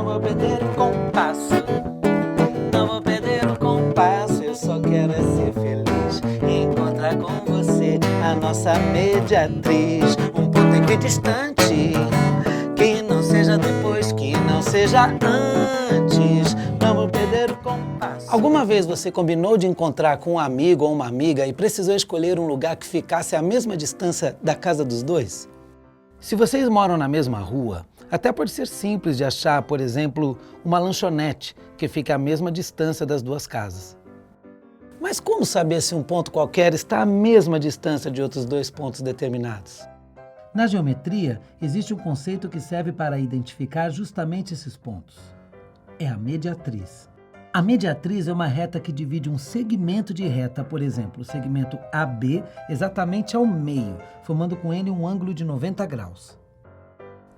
vou perder o compasso. Não vou perder o compasso, eu só quero é ser feliz e encontrar com você a nossa mediatriz. Um ponto equidistante, que não seja depois, que não seja antes. Não vou perder o compasso. Alguma vez você combinou de encontrar com um amigo ou uma amiga e precisou escolher um lugar que ficasse à mesma distância da casa dos dois? Se vocês moram na mesma rua, até pode ser simples de achar, por exemplo, uma lanchonete que fica à mesma distância das duas casas. Mas como saber se um ponto qualquer está à mesma distância de outros dois pontos determinados? Na geometria, existe um conceito que serve para identificar justamente esses pontos. É a mediatriz. A mediatriz é uma reta que divide um segmento de reta, por exemplo, o segmento AB, exatamente ao meio, formando com ele um ângulo de 90 graus.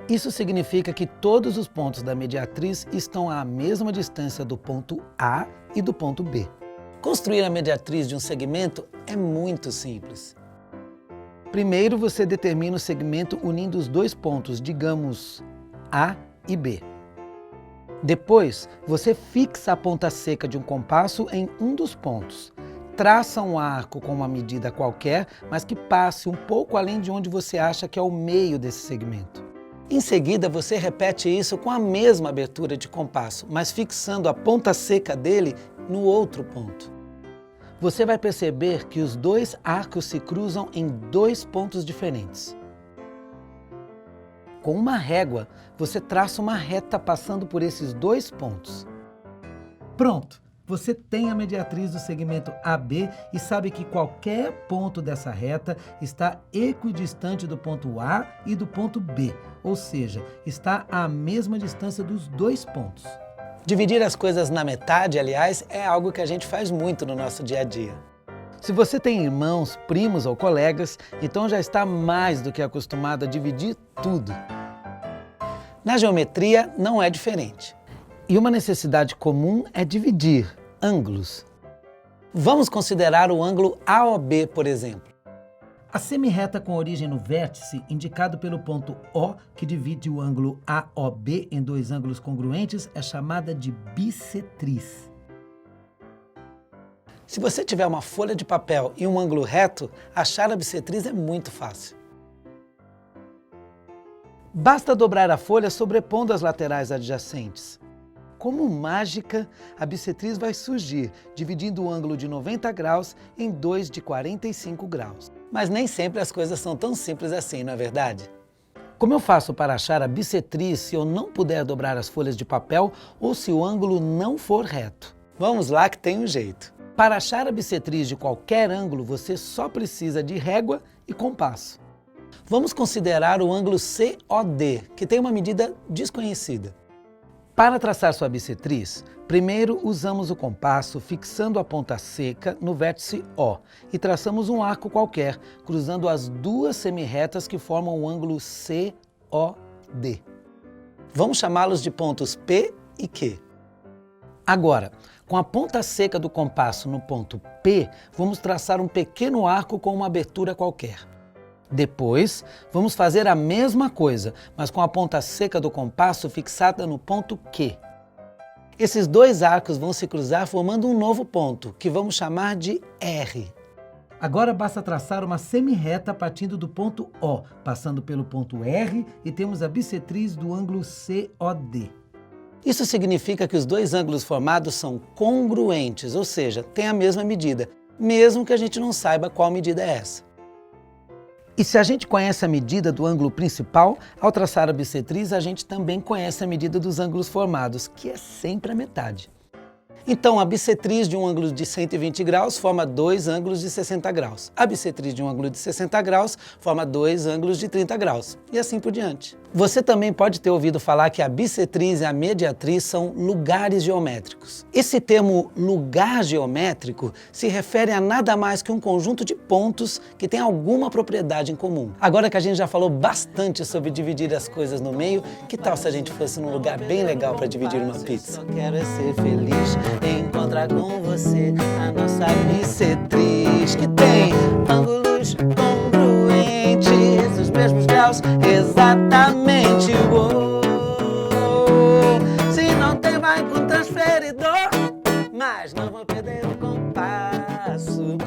Isso significa que todos os pontos da mediatriz estão à mesma distância do ponto A e do ponto B. Construir a mediatriz de um segmento é muito simples. Primeiro, você determina o segmento unindo os dois pontos, digamos, A e B. Depois, você fixa a ponta seca de um compasso em um dos pontos. Traça um arco com uma medida qualquer, mas que passe um pouco além de onde você acha que é o meio desse segmento. Em seguida, você repete isso com a mesma abertura de compasso, mas fixando a ponta seca dele no outro ponto. Você vai perceber que os dois arcos se cruzam em dois pontos diferentes. Com uma régua, você traça uma reta passando por esses dois pontos. Pronto! Você tem a mediatriz do segmento AB e sabe que qualquer ponto dessa reta está equidistante do ponto A e do ponto B, ou seja, está à mesma distância dos dois pontos. Dividir as coisas na metade, aliás, é algo que a gente faz muito no nosso dia a dia. Se você tem irmãos, primos ou colegas, então já está mais do que acostumado a dividir tudo. Na geometria não é diferente. E uma necessidade comum é dividir ângulos. Vamos considerar o ângulo AOB, por exemplo. A semirreta com origem no vértice, indicado pelo ponto O, que divide o ângulo AOB em dois ângulos congruentes, é chamada de bissetriz. Se você tiver uma folha de papel e um ângulo reto, achar a bissetriz é muito fácil. Basta dobrar a folha sobrepondo as laterais adjacentes. Como mágica, a bissetriz vai surgir, dividindo o ângulo de 90 graus em dois de 45 graus. Mas nem sempre as coisas são tão simples assim, não é verdade? Como eu faço para achar a bissetriz se eu não puder dobrar as folhas de papel ou se o ângulo não for reto? Vamos lá que tem um jeito. Para achar a bissetriz de qualquer ângulo, você só precisa de régua e compasso. Vamos considerar o ângulo COD, que tem uma medida desconhecida. Para traçar sua bissetriz, primeiro usamos o compasso fixando a ponta seca no vértice O e traçamos um arco qualquer, cruzando as duas semirretas que formam o ângulo COD. Vamos chamá-los de pontos P e Q. Agora, com a ponta seca do compasso no ponto P, vamos traçar um pequeno arco com uma abertura qualquer. Depois, vamos fazer a mesma coisa, mas com a ponta seca do compasso fixada no ponto Q. Esses dois arcos vão se cruzar formando um novo ponto, que vamos chamar de R. Agora basta traçar uma semirreta partindo do ponto O, passando pelo ponto R e temos a bissetriz do ângulo COD. Isso significa que os dois ângulos formados são congruentes, ou seja, têm a mesma medida, mesmo que a gente não saiba qual medida é essa. E se a gente conhece a medida do ângulo principal, ao traçar a bissetriz, a gente também conhece a medida dos ângulos formados, que é sempre a metade. Então, a bissetriz de um ângulo de 120 graus forma dois ângulos de 60 graus. A bissetriz de um ângulo de 60 graus forma dois ângulos de 30 graus. E assim por diante. Você também pode ter ouvido falar que a bissetriz e a mediatriz são lugares geométricos. Esse termo lugar geométrico se refere a nada mais que um conjunto de pontos que tem alguma propriedade em comum. Agora que a gente já falou bastante sobre dividir as coisas no meio, que tal se a gente fosse num lugar bem legal para dividir uma pizza? Eu só quero é ser feliz, encontrar com você a nossa bissetriz, que tem ângulos congruentes, os mesmos graus exatamente. Se vai com transferidor, mas não vou perder o compasso.